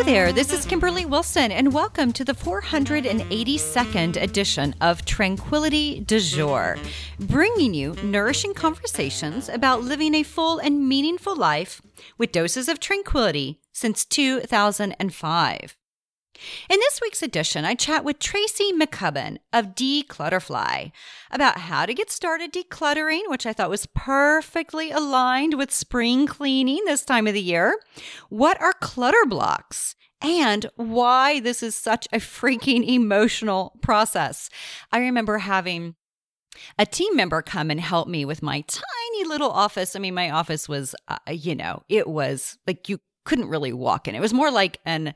there, this is Kimberly Wilson, and welcome to the 482nd edition of Tranquility du Jour, bringing you nourishing conversations about living a full and meaningful life with doses of tranquility since 2005. In this week's edition, I chat with Tracy McCubbin of dClutterfly about how to get started decluttering, which I thought was perfectly aligned with spring cleaning this time of the year, what are clutter blocks, and why this is such a freaking emotional process. I remember having a team member come and help me with my tiny little office. I mean, my office was, it was like you couldn't really walk in. It was more like an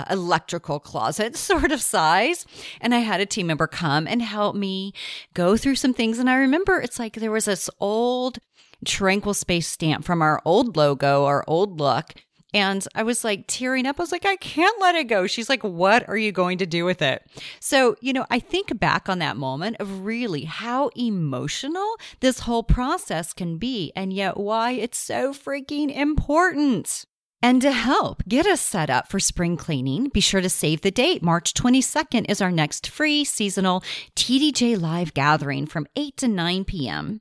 electrical closet sort of size. And I had a team member come and help me go through some things. And I remember it's like there was this old Tranquil Space stamp from our old logo, our old look. And I was like tearing up. I was like, I can't let it go. She's like, what are you going to do with it? So, I think back on that moment of really how emotional this whole process can be, and yet why it's so freaking important. And to help get us set up for spring cleaning, be sure to save the date. March 22nd is our next free seasonal TDJ live gathering from 8 to 9 p.m.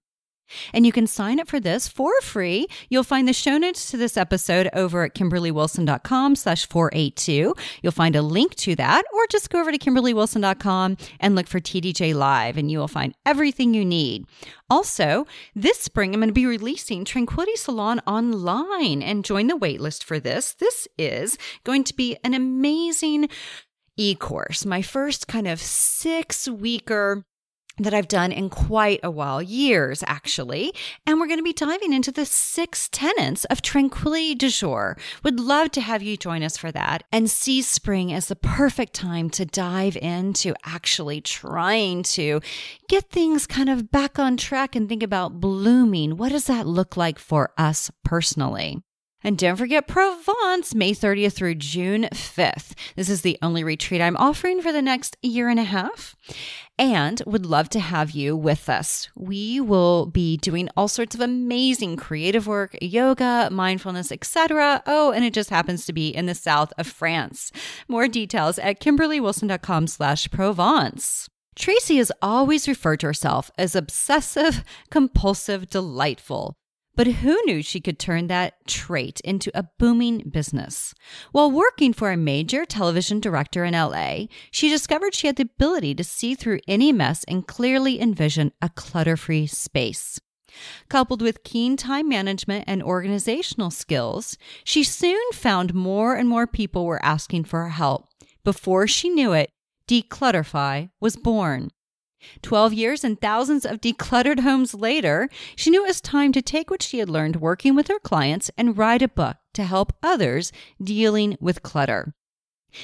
And you can sign up for this for free. You'll find the show notes to this episode over at KimberlyWilson.com/482. You'll find a link to that, or just go over to KimberlyWilson.com and look for TDJ Live, and you will find everything you need. Also, this spring, I'm going to be releasing Tranquility Salon Online, and join the waitlist for this. This is going to be an amazing e-course, my first kind of 6-weeker that I've done in quite a while, years actually. And we're going to be diving into the 6 tenets of Tranquility du Jour. Would love to have you join us for that and see spring as the perfect time to dive into actually trying to get things kind of back on track and think about blooming. What does that look like for us personally? And don't forget Provence, May 30th through June 5th. This is the only retreat I'm offering for the next year and a half, and would love to have you with us. We will be doing all sorts of amazing creative work, yoga, mindfulness, etc. Oh, and it just happens to be in the south of France. More details at KimberlyWilson.com/Provence. Tracy has always referred to herself as obsessive, compulsive, delightful. But who knew she could turn that trait into a booming business? While working for a major television director in LA, she discovered she had the ability to see through any mess and clearly envision a clutter-free space. Coupled with keen time management and organizational skills, she soon found more and more people were asking for her help. Before she knew it, dClutterfly was born. 12 years and thousands of decluttered homes later, she knew it was time to take what she had learned working with her clients and write a book to help others dealing with clutter.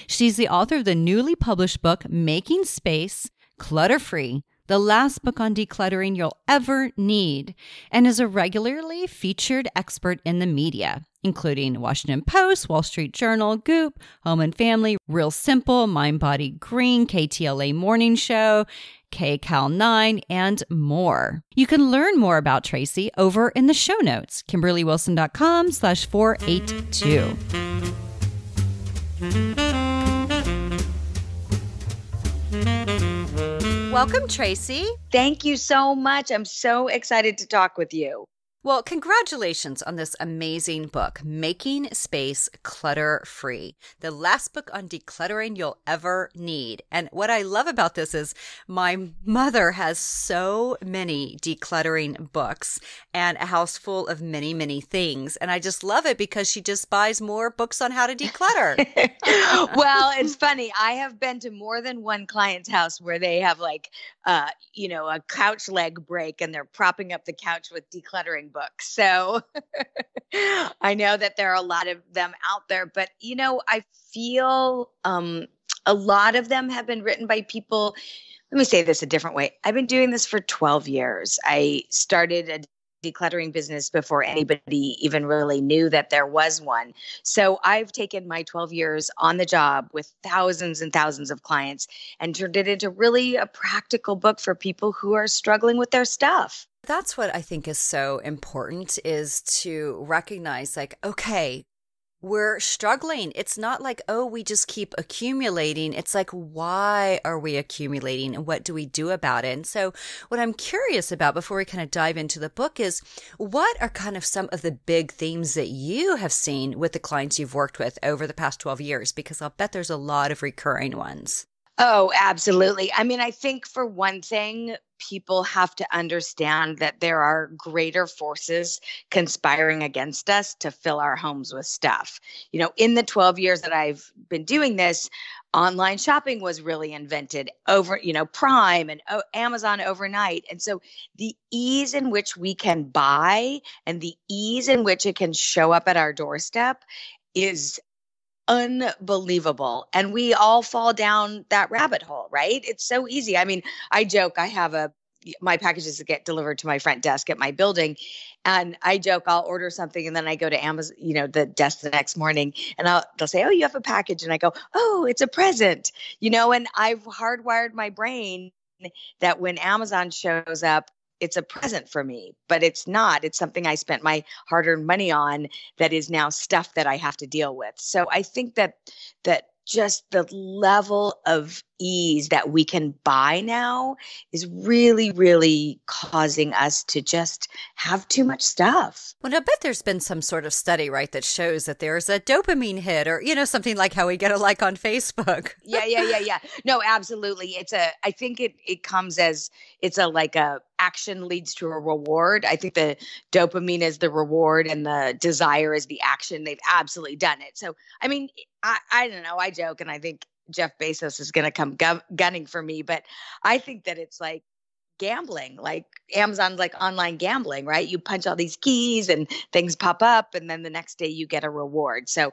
She's the author of the newly published book, Making Space, Clutter-Free, the last book on decluttering you'll ever need, and is a regularly featured expert in the media, including Washington Post, Wall Street Journal, Goop, Home and Family, Real Simple, Mind Body Green, KTLA Morning Show, KCAL9, and more. You can learn more about Tracy over in the show notes, KimberlyWilson.com/482. Welcome, Tracy. Thank you so much. I'm so excited to talk with you. Well, congratulations on this amazing book, Making Space Clutter-Free, the last book on decluttering you'll ever need. And what I love about this is my mother has so many decluttering books and a house full of many, many things. And I just love it because she just buys more books on how to declutter. Well, it's funny. I have been to more than one client's house where they have a couch leg break and they're propping up the couch with decluttering books. So I know that there are a lot of them out there, but I feel a lot of them have been written by people. Let me say this a different way. I've been doing this for 12 years. I started a decluttering business before anybody even really knew that there was one. So I've taken my 12 years on the job with thousands and thousands of clients and turned it into really a practical book for people who are struggling with their stuff. That's what I think is so important, is to recognize, okay, we're struggling. It's not like, oh, we just keep accumulating. It's like, why are we accumulating and what do we do about it? And so what I'm curious about before we kind of dive into the book is what are kind of some of the big themes that you have seen with the clients you've worked with over the past 12 years? Because I'll bet there's a lot of recurring ones. Oh, absolutely. I mean, I think for one thing, people have to understand that there are greater forces conspiring against us to fill our homes with stuff. In the 12 years that I've been doing this, online shopping was really invented over, Prime and Amazon overnight. And so the ease in which we can buy and the ease in which it can show up at our doorstep is unbelievable. And we all fall down that rabbit hole, right? It's so easy. I mean, I joke, my packages get delivered to my front desk at my building. And I joke, I'll order something and then I go to Amazon, the desk the next morning and they'll say, oh, you have a package. And I go, oh, it's a present, and I've hardwired my brain that when Amazon shows up, it's a present for me, but it's not. It's something I spent my hard-earned money on that is now stuff that I have to deal with. So I think that just the level of ease that we can buy now is really, really causing us to just have too much stuff. Well, I bet there's been some sort of study, right, that shows that there's a dopamine hit or, something like how we get a like on Facebook. Yeah. No, absolutely. I think it comes as like a action leads to a reward. I think the dopamine is the reward and the desire is the action. They've absolutely done it. So, I mean, I don't know. I joke and I think Jeff Bezos is going to come gunning for me, but I think that it's like gambling, like Amazon's like online gambling, right? You punch all these keys and things pop up and then the next day you get a reward. So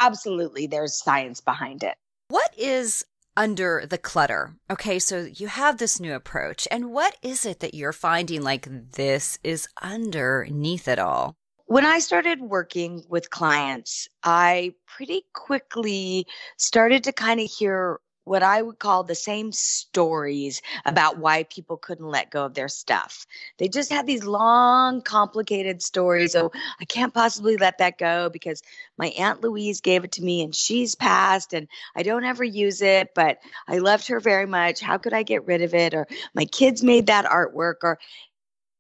absolutely there's science behind it. What is under the clutter? Okay, so you have this new approach and what is it that you're finding like this is underneath it all? When I started working with clients, I pretty quickly started to kind of hear what I would call the same stories about why people couldn't let go of their stuff. They just had these long, complicated stories. Oh, I can't possibly let that go because my Aunt Louise gave it to me and she's passed and I don't ever use it, but I loved her very much. How could I get rid of it? Or my kids made that artwork,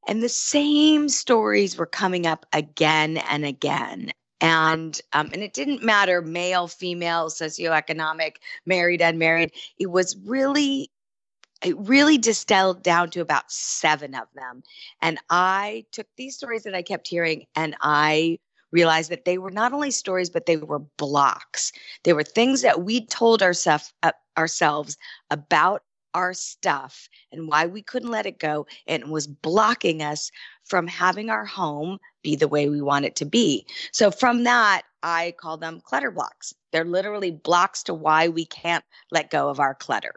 and the same stories were coming up again and again. And it didn't matter, male, female, socioeconomic, married, unmarried. It really distilled down to about 7 of them. And I took these stories that I kept hearing and I realized that they were not only stories, but they were blocks. They were things that we told ourselves about our stuff and why we couldn't let it go, and it was blocking us from having our home be the way we want it to be. So from that, I call them clutter blocks. They're literally blocks to why we can't let go of our clutter.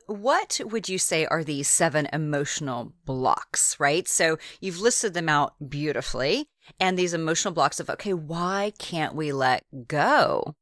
What would you say are these 7 emotional blocks, right? So you've listed them out beautifully, and these emotional blocks of, okay, why can't we let go?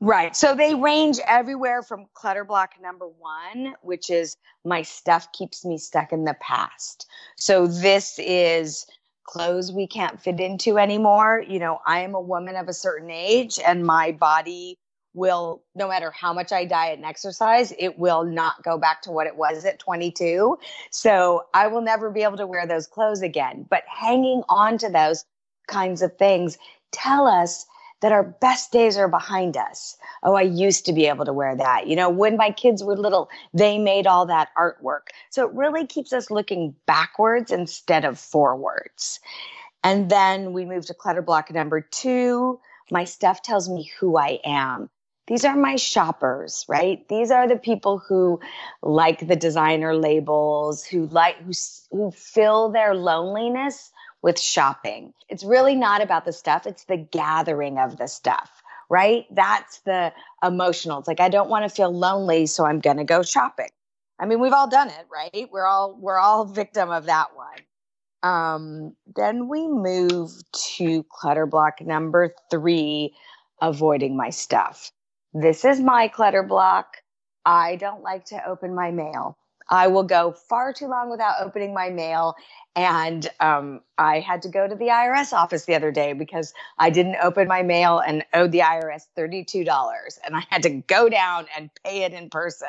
Right. So they range everywhere from clutter block number 1, which is my stuff keeps me stuck in the past. So this is clothes we can't fit into anymore. I am a woman of a certain age and my body will, no matter how much I diet and exercise, it will not go back to what it was at 22. So I will never be able to wear those clothes again. But hanging on to those kinds of things tell us that our best days are behind us. Oh, I used to be able to wear that. When my kids were little, they made all that artwork. So it really keeps us looking backwards instead of forwards. And then we move to clutter block number 2. My stuff tells me who I am. These are my shoppers, right? These are the people who like the designer labels, who fill their loneliness with shopping. It's really not about the stuff. It's the gathering of the stuff, right? That's the emotional. It's like, I don't want to feel lonely, so I'm going to go shopping. I mean, we've all done it, right? We're all victim of that one. Then we move to clutter block number 3, avoiding my stuff. This is my clutter block. I don't like to open my mail. I will go far too long without opening my mail. And I had to go to the IRS office the other day because I didn't open my mail and owed the IRS $32. And I had to go down and pay it in person.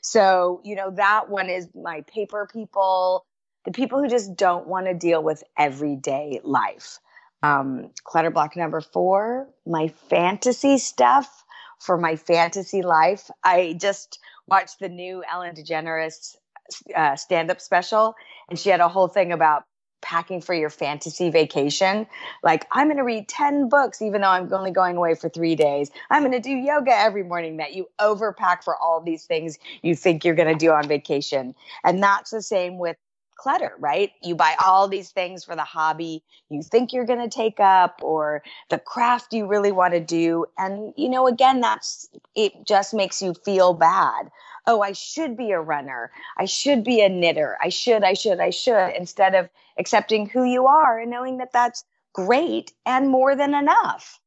So, that one is my paper people, the people who just don't want to deal with everyday life. Clutter block number 4, my fantasy stuff for my fantasy life. I just watched the new Ellen DeGeneres stand-up special, and she had a whole thing about packing for your fantasy vacation. Like, I'm going to read 10 books, even though I'm only going away for 3 days. I'm going to do yoga every morning. That you overpack for all these things you think you're going to do on vacation. And that's the same with clutter, right? You buy all these things for the hobby you think you're going to take up or the craft you really want to do. And, again, it just makes you feel bad. Oh, I should be a runner. I should be a knitter. I should, instead of accepting who you are and knowing that that's great and more than enough.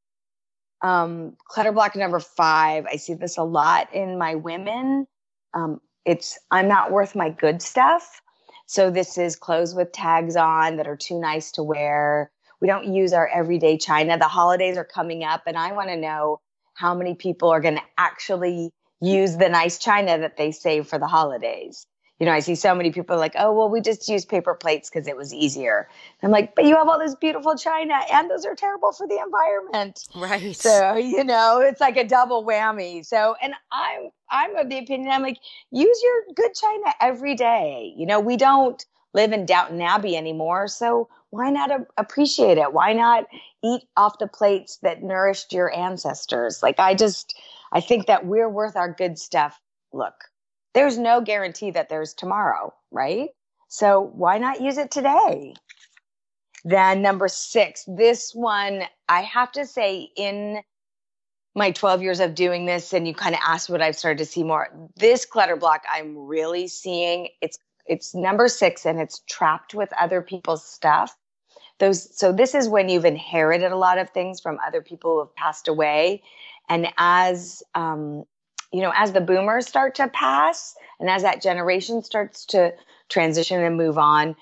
Clutter block number 5. I see this a lot in my women. It's, I'm not worth my good stuff. So this is clothes with tags on that are too nice to wear. We don't use our everyday china. The holidays are coming up, and I want to know how many people are going to actually use the nice china that they save for the holidays. I see so many people like, oh, well, we just use paper plates because it was easier. I'm like, but you have all this beautiful china, and those are terrible for the environment. Right. So, it's like a double whammy. So, and I'm of the opinion, I'm like, use your good china every day. We don't live in Downton Abbey anymore. So why not appreciate it? Why not eat off the plates that nourished your ancestors? Like, I think that we're worth our good stuff. Look, there's no guarantee that there's tomorrow, right? So why not use it today? Then number 6, this one, I have to say, in my 12 years of doing this, and you kind of asked what I've started to see more, this clutter block I'm really seeing, it's number 6, and it's trapped with other people's stuff. So this is when you've inherited a lot of things from other people who have passed away. And as the boomers start to pass and as that generation starts to transition and move on,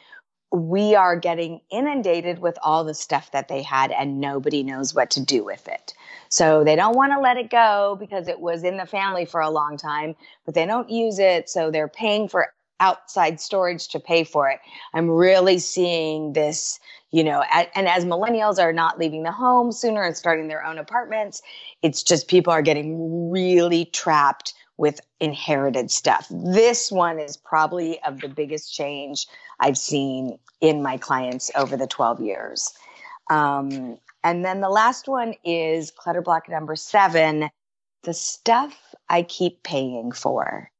we are getting inundated with all the stuff that they had and nobody knows what to do with it. So they don't want to let it go because it was in the family for a long time, but they don't use it. So they're paying for outside storage to pay for it. I'm really seeing this, and as millennials are not leaving the home sooner and starting their own apartments, it's just people are getting really trapped with inherited stuff. This one is probably of the biggest change I've seen in my clients over the 12 years. And then the last one is clutter block number 7, the stuff I keep paying for.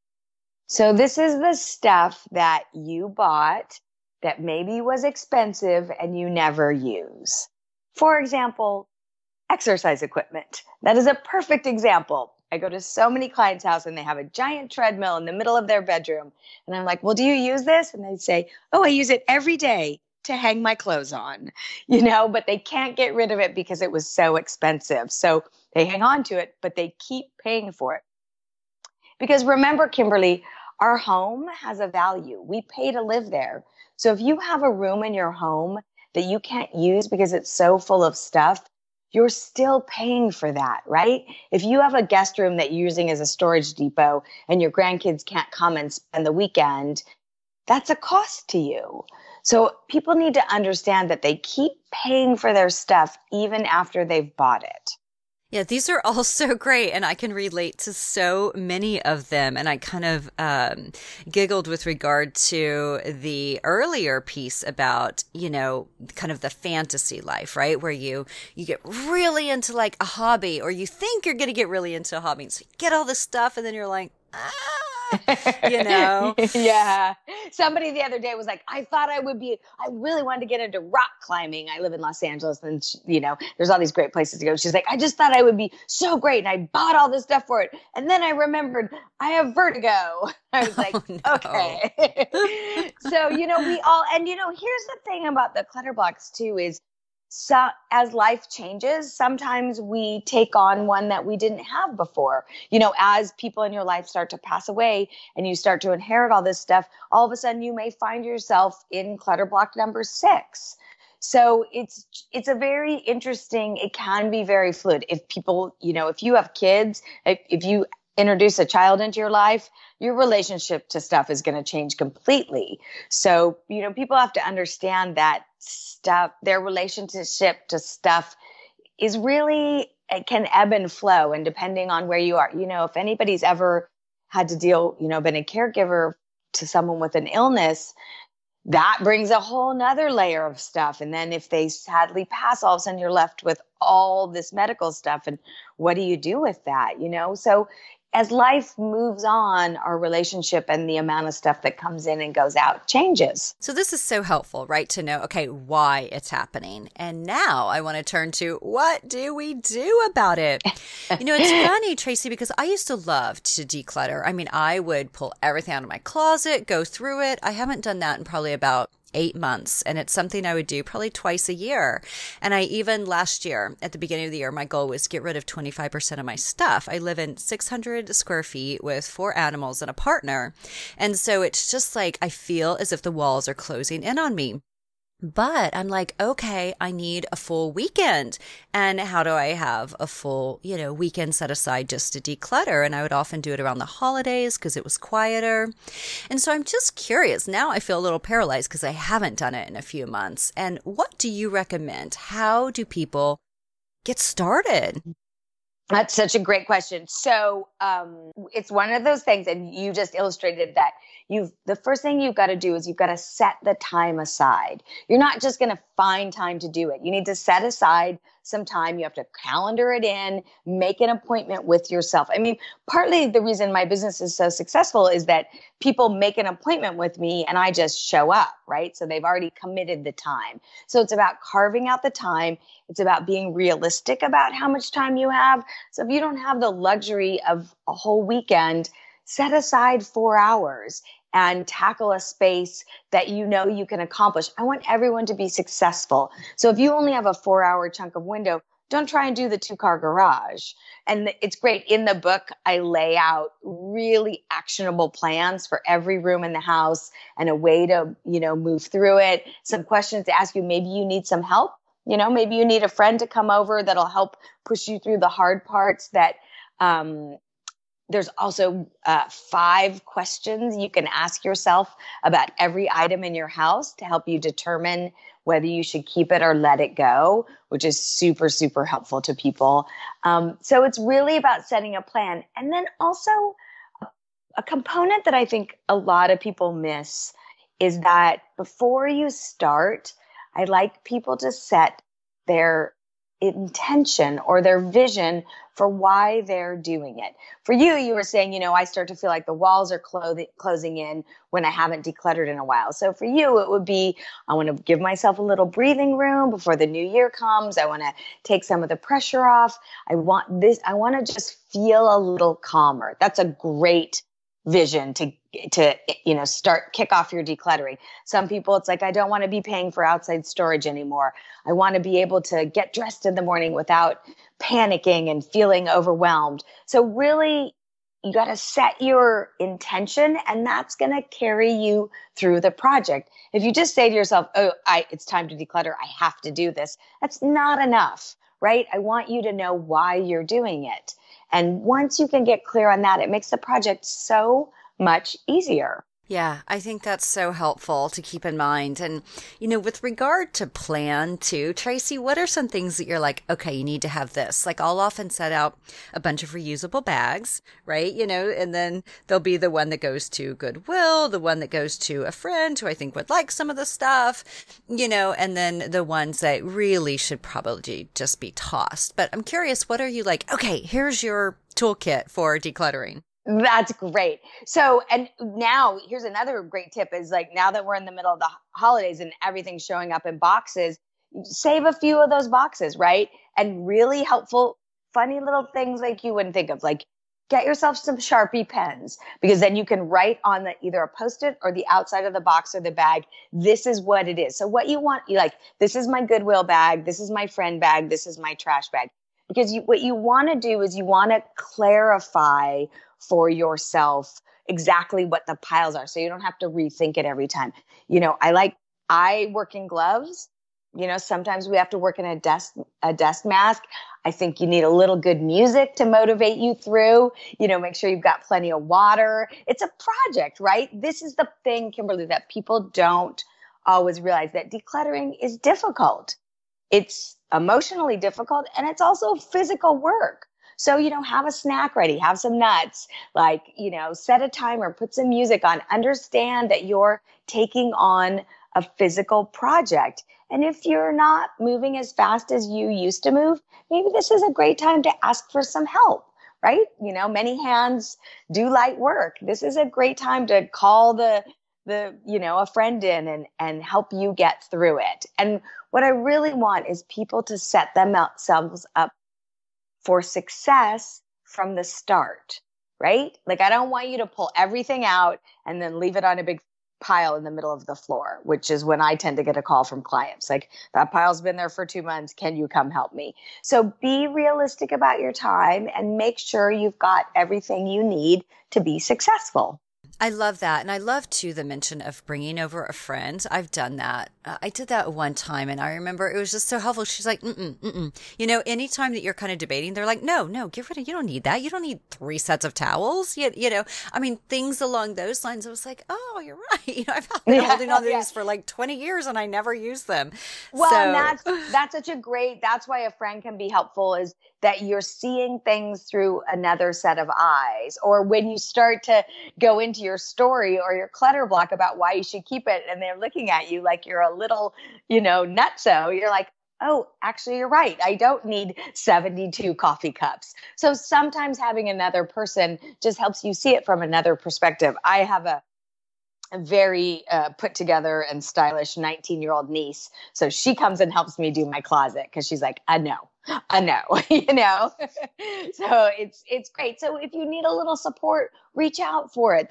So this is the stuff that you bought that maybe was expensive and you never use. For example, exercise equipment. That is a perfect example. I go to so many clients' house and they have a giant treadmill in the middle of their bedroom. And I'm like, well, do you use this? And they say, oh, I use it every day to hang my clothes on, but they can't get rid of it because it was so expensive. So they hang on to it, but they keep paying for it. Because remember, Kimberly, our home has a value. We pay to live there. So if you have a room in your home that you can't use because it's so full of stuff, you're still paying for that, right? If you have a guest room that you're using as a storage depot and your grandkids can't come and spend the weekend, that's a cost to you. So people need to understand that they keep paying for their stuff even after they've bought it. Yeah, these are all so great, and I can relate to so many of them. And I kind of giggled with regard to the earlier piece about, kind of the fantasy life, right? Where you get really into like a hobby, or you think you're going to get really into a hobby. So you get all this stuff, and then you're like, Yeah. Somebody the other day was like, I really wanted to get into rock climbing. I live in Los Angeles and, there's all these great places to go. She's like, I just thought I would be so great. And I bought all this stuff for it. And then I remembered I have vertigo. I was like, okay. So, we all, and here's the thing about the clutter blocks too, is So as life changes, sometimes we take on one that we didn't have before. As people in your life start to pass away and you start to inherit all this stuff, all of a sudden you may find yourself in clutter block number 6. So it's a very interesting, it can be very fluid. If people, if you have kids, if you introduce a child into your life, your relationship to stuff is going to change completely. So, people have to understand that stuff, their relationship to stuff is really, it can ebb and flow. And depending on where you are, if anybody's ever had to deal, been a caregiver to someone with an illness, that brings a whole nother layer of stuff. And then if they sadly pass, all of a sudden you're left with all this medical stuff. And what do you do with that? So as life moves on, our relationship and the amount of stuff that comes in and goes out changes. So this is so helpful, right? To know, okay, why it's happening. And now I want to turn to what do we do about it? It's funny, Tracy, because I used to love to declutter. I mean, I would pull everything out of my closet, go through it. I haven't done that in probably about 8 months. And it's something I would do probably twice a year. And I even last year, at the beginning of the year, my goal was get rid of 25% of my stuff. I live in 600 square feet with 4 animals and a partner. And so it's just like, I feel as if the walls are closing in on me. But I'm like, okay, I need a full weekend. And how do I have a full, weekend set aside just to declutter? And I would often do it around the holidays because it was quieter. And so I'm just curious. Now I feel a little paralyzed because I haven't done it in a few months. And what do you recommend? How do people get started? That's such a great question. So it's one of those things, and you just illustrated that. The first thing you've got to do is you've got to set the time aside. You're not just going to find time to do it. You need to set aside some time. You have to calendar it in, make an appointment with yourself. I mean, partly the reason my business is so successful is that people make an appointment with me and I just show up, right? So they've already committed the time. So it's about carving out the time. It's about being realistic about how much time you have. So if you don't have the luxury of a whole weekend, set aside 4 hours and tackle a space that you can accomplish. I want everyone to be successful. So if you only have a 4-hour chunk of window, don't try and do the 2-car garage. And it's great. In the book, I lay out really actionable plans for every room in the house and a way to, move through it. Some questions to ask you. Maybe you need some help. Maybe you need a friend to come over that'll help push you through the hard parts. There's also 5 questions you can ask yourself about every item in your house to help you determine whether you should keep it or let it go, which is super, super helpful to people. So it's really about setting a plan. And then also a component that I think a lot of people miss is that before you start, I like people to set their intention or their vision for why they're doing it. For you were saying, I start to feel like the walls are closing in when I haven't decluttered in a while. So for you, it would be, I want to give myself a little breathing room before the new year comes. I want to take some of the pressure off. I want to just feel a little calmer. That's a great vision to kick off your decluttering. Some people, it's like, I don't want to be paying for outside storage anymore. I want to be able to get dressed in the morning without panicking and feeling overwhelmed. So really, you got to set your intention, and that's going to carry you through the project. If you just say to yourself, it's time to declutter, I have to do this, that's not enough, right? I want you to know why you're doing it. And once you can get clear on that, it makes the project so much easier. Yeah, I think that's so helpful to keep in mind. And, with regard to plan too, Tracy, what are some things that you're like, okay, you need to have this? Like I'll often set out a bunch of reusable bags, right? And then there'll be the one that goes to Goodwill, the one that goes to a friend who I think would like some of the stuff, and then the ones that really should probably just be tossed. But I'm curious, what are you like, okay, here's your toolkit for decluttering. That's great. So, and now here's another great tip is like, now that we're in the middle of the holidays and everything's showing up in boxes, save a few of those boxes, right? And really helpful, funny little things like you wouldn't think of, like get yourself some Sharpie pens, because then you can write on either a Post-it or the outside of the box or the bag, this is what it is. So what you want, this is my Goodwill bag, this is my friend bag, this is my trash bag. Because what you want to do is you want to clarify for yourself exactly what the piles are, so you don't have to rethink it every time. I work in gloves. Sometimes we have to work in a desk mask. I think you need a little good music to motivate you through. Make sure you've got plenty of water. It's a project, right? This is the thing, Kimberly, that people don't always realize, that decluttering is difficult. It's emotionally difficult, and it's also physical work. So, have a snack ready, have some nuts, set a timer, put some music on, understand that you're taking on a physical project. And if you're not moving as fast as you used to move, maybe this is a great time to ask for some help, right? Many hands do light work. This is a great time to call a friend in and help you get through it. And what I really want is people to set themselves up for success from the start, right? I don't want you to pull everything out and then leave it on a big pile in the middle of the floor, which is when I tend to get a call from clients. That pile's been there for 2 months. Can you come help me? So be realistic about your time and make sure you've got everything you need to be successful. I love that. And I love, too, the mention of bringing over a friend. I've done that. I did that one time, and I remember it was just so helpful. She's like, anytime that you're kind of debating, they're like, no, get rid of, you don't need that. You don't need 3 sets of towels. Things along those lines. I was like, oh, you're right. I've been holding on to these for 20 years, and I never use them. Well, and that's that's why a friend can be helpful, is that you're seeing things through another set of eyes. Or when you start to go into your story or your clutter block about why you should keep it, and they're looking at you like you're a little, nutso, you're like, oh, actually, you're right. I don't need 72 coffee cups. So sometimes having another person just helps you see it from another perspective. I have a very put together and stylish 19-year-old niece. So she comes and helps me do my closet, because she's like, I know, So it's great. So if you need a little support, reach out for it.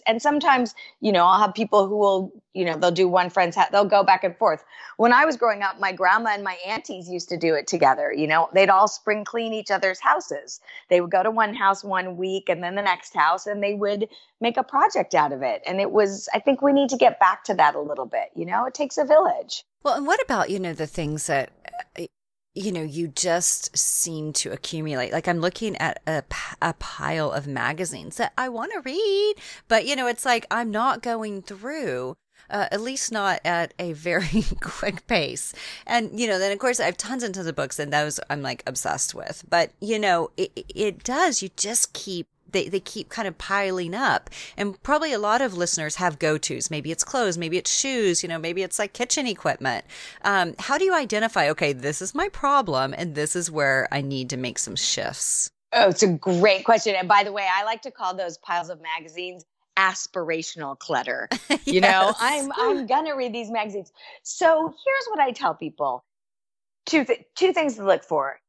And sometimes, I'll have people who will, they'll do one friend's hat. They'll go back and forth. When I was growing up, my grandma and my aunties used to do it together. They'd all spring clean each other's houses. They would go to one house one week and then the next house, and they would make a project out of it. And I think we need to get back to that a little bit. It takes a village. Well, and what about, the things that, you just seem to accumulate? I'm looking at a pile of magazines that I want to read, but, it's I'm not going through, at least not at a very quick pace. And, then of course I have tons and tons of books, and those I'm obsessed with. But, it does, you just keep, they keep kind of piling up. And probably a lot of listeners have go-tos. Maybe it's clothes, maybe it's shoes, maybe it's kitchen equipment. How do you identify, okay, this is my problem and this is where I need to make some shifts? Oh, it's a great question. And by the way, I like to call those piles of magazines aspirational clutter. Yes. I'm going to read these magazines. So here's what I tell people. Two things to look for.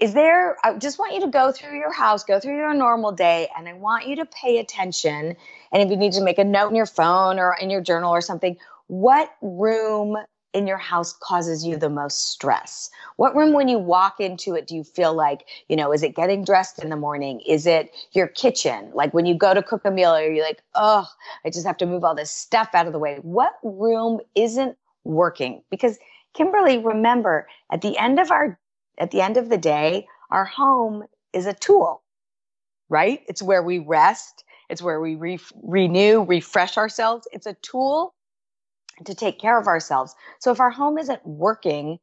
I just want you to go through your house, go through your normal day, and I want you to pay attention. And if you need to make a note in your phone or in your journal or something, what room in your house causes you the most stress? What room, when you walk into it, do you feel like, is it getting dressed in the morning? Is it your kitchen? When you go to cook a meal, or you're like, oh, I just have to move all this stuff out of the way. What room isn't working? Because Kimberly, remember, at the end of the day, our home is a tool, right? It's where we rest. It's where we renew, refresh ourselves. It's a tool to take care of ourselves. So if our home isn't working,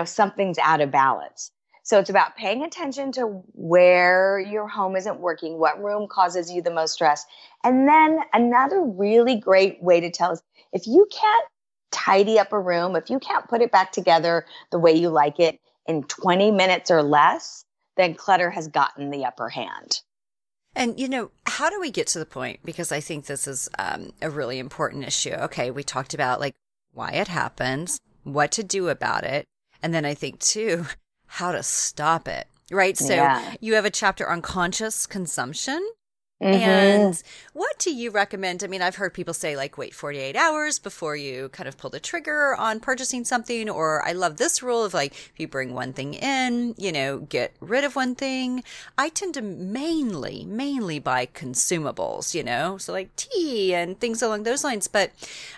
something's out of balance. So it's about paying attention to where your home isn't working, what room causes you the most stress. And then another really great way to tell is, if you can't tidy up a room, if you can't put it back together the way you like it in 20 minutes or less, then clutter has gotten the upper hand. And, how do we get to the point? Because I think this is a really important issue. Okay, we talked about why it happens, what to do about it. And then I think too, how to stop it. right? So you have a chapter on conscious consumption. And what do you recommend? I mean, I've heard people say like, wait 48 hours before you kind of pull the trigger on purchasing something. Or I love this rule of like, if you bring one thing in, you know, get rid of one thing. I tend to mainly buy consumables, you know, so like tea and things along those lines. But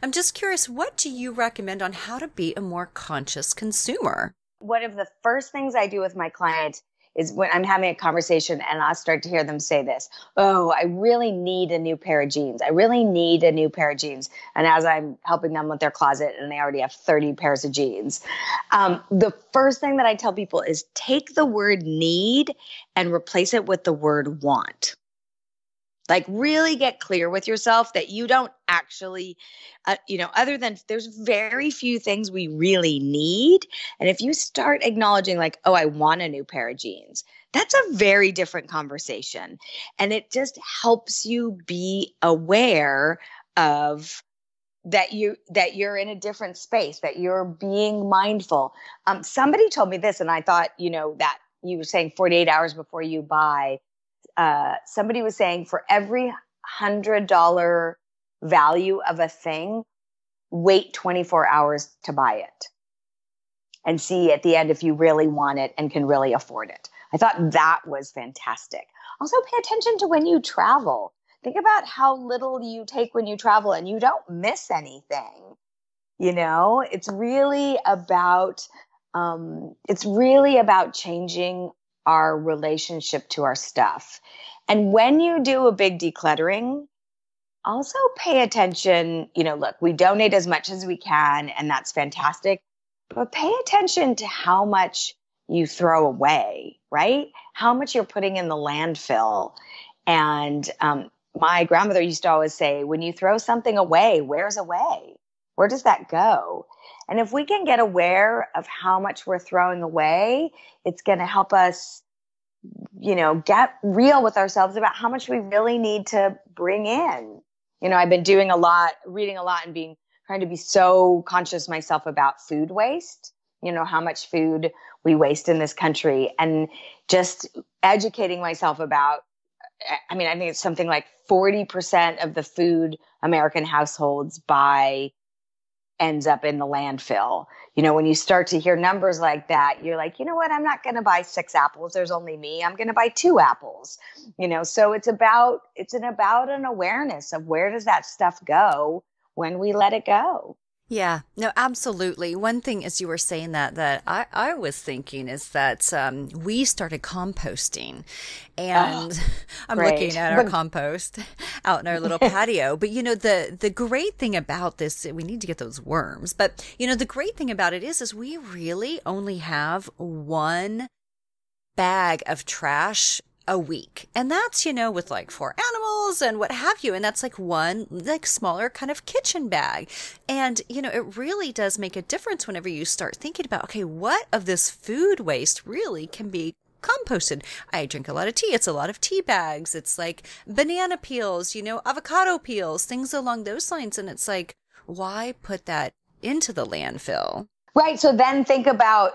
I'm just curious, what do you recommend on how to be a more conscious consumer? One of the first things I do with my client is when I'm having a conversation and I'll start to hear them say this, oh, I really need a new pair of jeans. I really need a new pair of jeans. And as I'm helping them with their closet and they already have 30 pairs of jeans, the first thing that I tell people is take the word need and replace it with the word want. Like really get clear with yourself that you don't actually, other than there's very few things we really need. And if you start acknowledging like, oh, I want a new pair of jeans, that's a very different conversation. And it just helps you be aware of that you're in a different space, that you're being mindful. Somebody told me this and I thought, that you were saying 48 hours before you buy. Somebody was saying for every $100 value of a thing, wait 24 hours to buy it and see at the end if you really want it and can really afford it. I thought that was fantastic. Also pay attention to when you travel. Think about how little you take when you travel and you don't miss anything. It's really about changing our relationship to our stuff. And when you do a big decluttering, also pay attention, look, we donate as much as we can, and that's fantastic, but pay attention to how much you throw away, right? How much you're putting in the landfill. And my grandmother used to always say, when you throw something away, where's away? Where does that go? And if we can get aware of how much we're throwing away, it's going to help us, get real with ourselves about how much we really need to bring in. I've been reading a lot and trying to be so conscious myself about food waste, how much food we waste in this country, and just educating myself about, I think it's something like 40% of the food American households buy ends up in the landfill. When you start to hear numbers like that, you're like, you know what? I'm not going to buy 6 apples. There's only me. I'm going to buy 2 apples. So it's about an awareness of where does that stuff go when we let it go. Yeah, no, absolutely. One thing as you were saying that I was thinking is that we started composting, and I'm looking at our compost out in our little patio. But the great thing about this, we need to get those worms. But the great thing about it is we really only have one bag of trash a week. And that's, with like 4 animals and what have you. And that's like one like smaller kind of kitchen bag. And, it really does make a difference whenever you start thinking about, okay, what of this food waste really can be composted? I drink a lot of tea. It's a lot of tea bags. It's like banana peels, avocado peels, things along those lines. And it's like, why put that into the landfill? Right. So then think about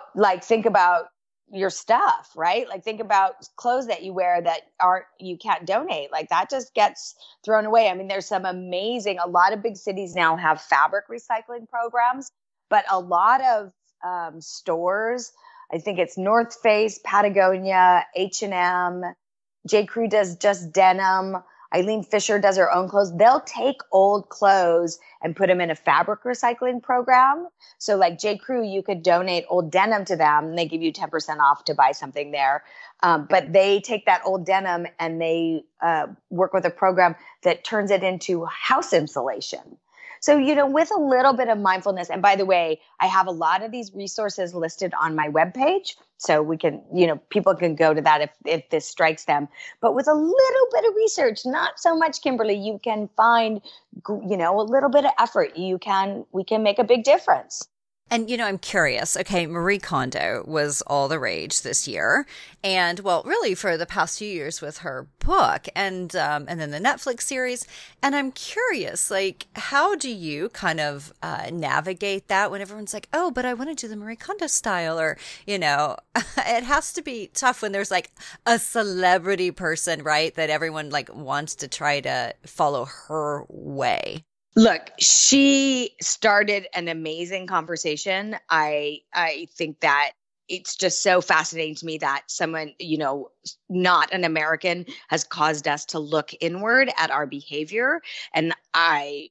your stuff, right? Like think about clothes that you wear that you can't donate. Like that just gets thrown away. There's a lot of big cities now have fabric recycling programs, but a lot of stores, I think it's North Face, Patagonia, H&M, J. Crew does just denim. Eileen Fisher does her own clothes. They'll take old clothes and put them in a fabric recycling program. So like J. Crew, you could donate old denim to them and they give you 10% off to buy something there. But they take that old denim and they work with a program that turns it into house insulation. So, with a little bit of mindfulness, and by the way, I have a lot of these resources listed on my webpage. So we can, people can go to that if this strikes them. But with a little bit of research, not so much, Kimberly, you can find, a little bit of effort. We can make a big difference. And, I'm curious. Okay, Marie Kondo was all the rage this year. And, well, really for the past few years with her book and then the Netflix series. And I'm curious, like, how do you kind of navigate that when everyone's like, oh, but I want to do the Marie Kondo style? Or, it has to be tough when there's like a celebrity person, right? That everyone like wants to try to follow her way. Look, she started an amazing conversation. I think that it's just so fascinating to me that someone, not an American has caused us to look inward at our behavior. And I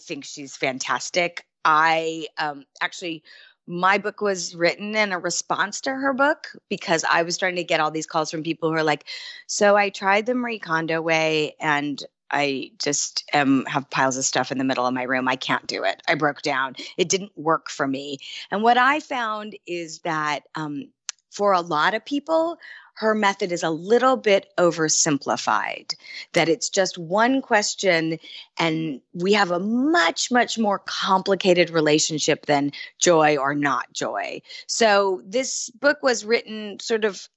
think she's fantastic. Actually, my book was written in a response to her book because I was starting to get all these calls from people who are like, so I tried the Marie Kondo way and I just have piles of stuff in the middle of my room. I can't do it. I broke down. It didn't work for me. And what I found is that for a lot of people, her method is a little bit oversimplified, that it's just one question and we have a much, much more complicated relationship than joy or not joy. So this book was written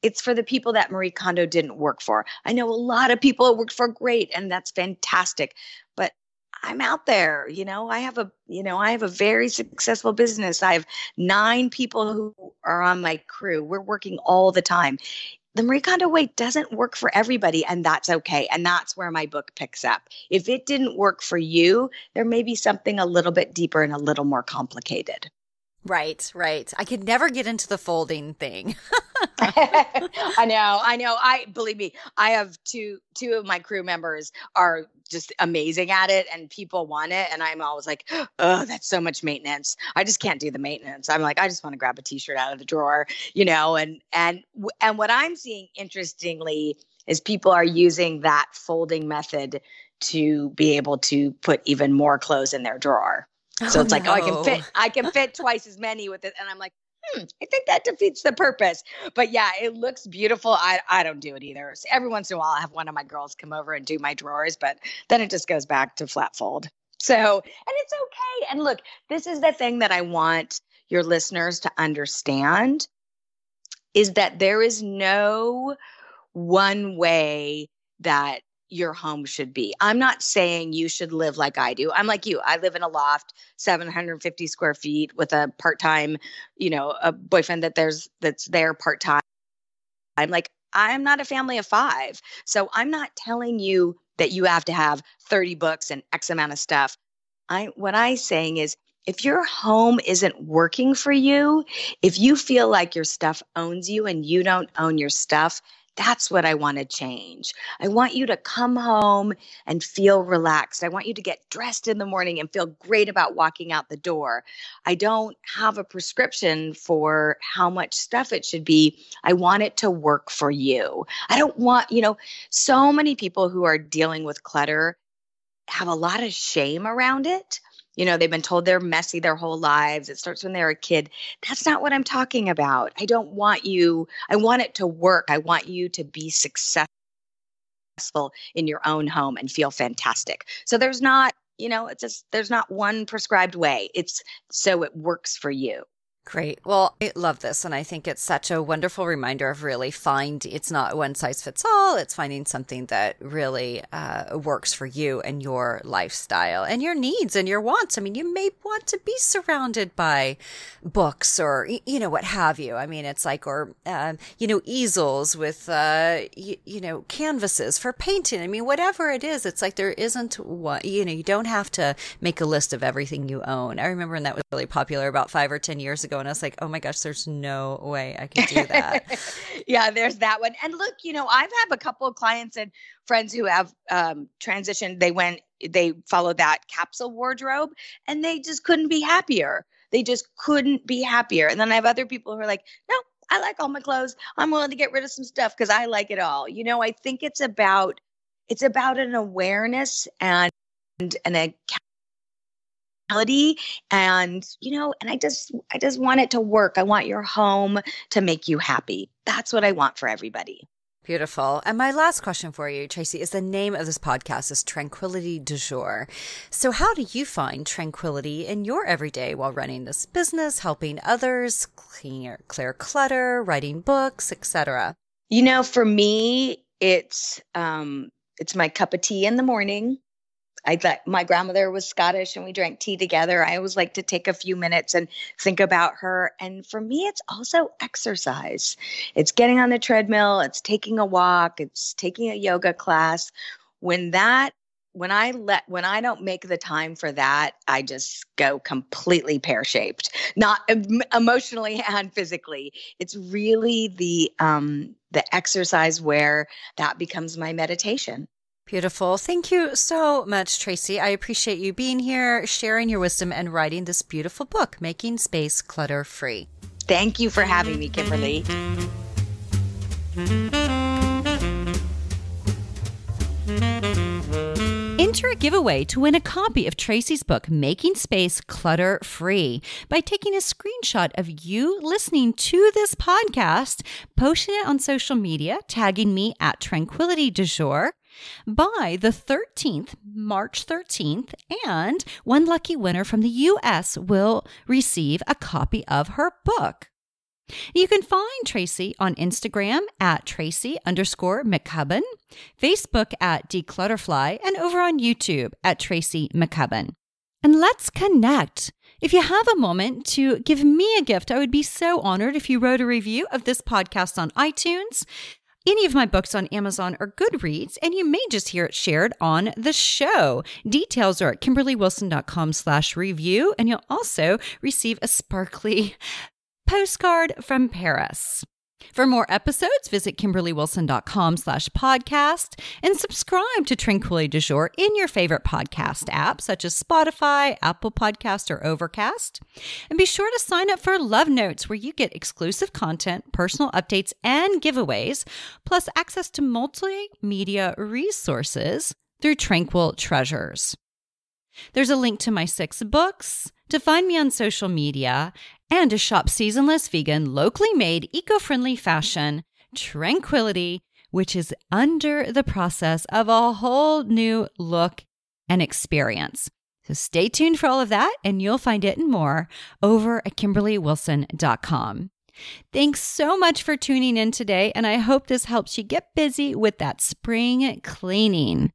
it's for the people that Marie Kondo didn't work for. I know a lot of people it worked for great, and that's fantastic. But I'm out there, I have a very successful business. I have 9 people who are on my crew. We're working all the time. The Marie Kondo way doesn't work for everybody, and that's okay. And that's where my book picks up. If it didn't work for you, there may be something a little bit deeper and a little more complicated. Right. I could never get into the folding thing. I know. Believe me, I have two of my crew members are just amazing at it and people want it. And I'm always like, oh, that's so much maintenance. I just can't do the maintenance. I'm like, I just want to grab a t-shirt out of the drawer, and what I'm seeing interestingly is people are using that folding method to be able to put even more clothes in their drawer. So it's like, no. I can fit twice as many with it. And I'm like, I think that defeats the purpose. But yeah, it looks beautiful. I don't do it either. So every once in a while, I have one of my girls come over and do my drawers, but then it just goes back to flat fold. So, and it's okay. And look, this is the thing that I want your listeners to understand is that there is no one way that your home should be. I'm not saying you should live like I do. I'm like you. I live in a loft, 750 square feet with a part-time, a boyfriend that's there part-time. I'm like, I'm not a family of 5. So I'm not telling you that you have to have 30 books and X amount of stuff. What I'm saying is if your home isn't working for you, if you feel like your stuff owns you and you don't own your stuff, that's what I want to change. I want you to come home and feel relaxed. I want you to get dressed in the morning and feel great about walking out the door. I don't have a prescription for how much stuff it should be. I want it to work for you. I don't want, so many people who are dealing with clutter have a lot of shame around it. They've been told they're messy their whole lives. It starts when they're a kid. That's not what I'm talking about. I want it to work. I want you to be successful in your own home and feel fantastic. So there's not, there's not one prescribed way. It's so it works for you. Great. Well, I love this. And I think it's such a wonderful reminder of really it's not one size fits all. It's finding something that really works for you and your lifestyle and your needs and your wants. I mean, you may want to be surrounded by books or, what have you. I mean, it's like, or, easels with, canvases for painting. I mean, whatever it is, it's like there isn't one, you don't have to make a list of everything you own. I remember when that was really popular about 5 or 10 years ago. And I was like, oh my gosh, there's no way I could do that. Yeah, there's that one. And look, I've had a couple of clients and friends who have transitioned. They followed that capsule wardrobe and they just couldn't be happier. They just couldn't be happier. And then I have other people who are like, no, I like all my clothes. I'm willing to get rid of some stuff because I like it all. I think it's about an awareness and a and I just want it to work. I want your home to make you happy. That's what I want for everybody. Beautiful. And my last question for you, Tracy, is the name of this podcast is Tranquility du Jour. So how do you find tranquility in your everyday while running this business, helping others, clear clutter, writing books, etc.? For me, it's my cup of tea in the morning. My grandmother was Scottish and we drank tea together. I always like to take a few minutes and think about her. And for me, it's also exercise. It's getting on the treadmill. It's taking a walk. It's taking a yoga class. When I don't make the time for that, I just go completely pear-shaped, not emotionally and physically. It's really the exercise where that becomes my meditation. Beautiful. Thank you so much, Tracy. I appreciate you being here, sharing your wisdom, and writing this beautiful book, Making Space Clutter-Free. Thank you for having me, Kimberly. Enter a giveaway to win a copy of Tracy's book, Making Space Clutter-Free, by taking a screenshot of you listening to this podcast, posting it on social media, tagging me at Tranquility du Jour, by the 13th, March 13th, and one lucky winner from the U.S. will receive a copy of her book. You can find Tracy on Instagram at Tracy_McCubbin, Facebook at dClutterfly, and over on YouTube at Tracy McCubbin. And let's connect. If you have a moment to give me a gift, I would be so honored if you wrote a review of this podcast on iTunes, any of my books on Amazon or Goodreads, and you may just hear it shared on the show. Details are at KimberlyWilson.com/review, and you'll also receive a sparkly postcard from Paris. For more episodes, visit KimberlyWilson.com/podcast and subscribe to Tranquility du Jour in your favorite podcast app, such as Spotify, Apple Podcast, or Overcast. And be sure to sign up for Love Notes, where you get exclusive content, personal updates, and giveaways, plus access to multimedia resources through Tranquil Treasures. There's a link to my 6 books, to find me on social media, and to shop seasonless, vegan, locally made, eco-friendly fashion, TranquilIT, which is under the process of a whole new look and experience. So stay tuned for all of that, and you'll find it and more over at KimberlyWilson.com. Thanks so much for tuning in today, and I hope this helps you get busy with that spring cleaning.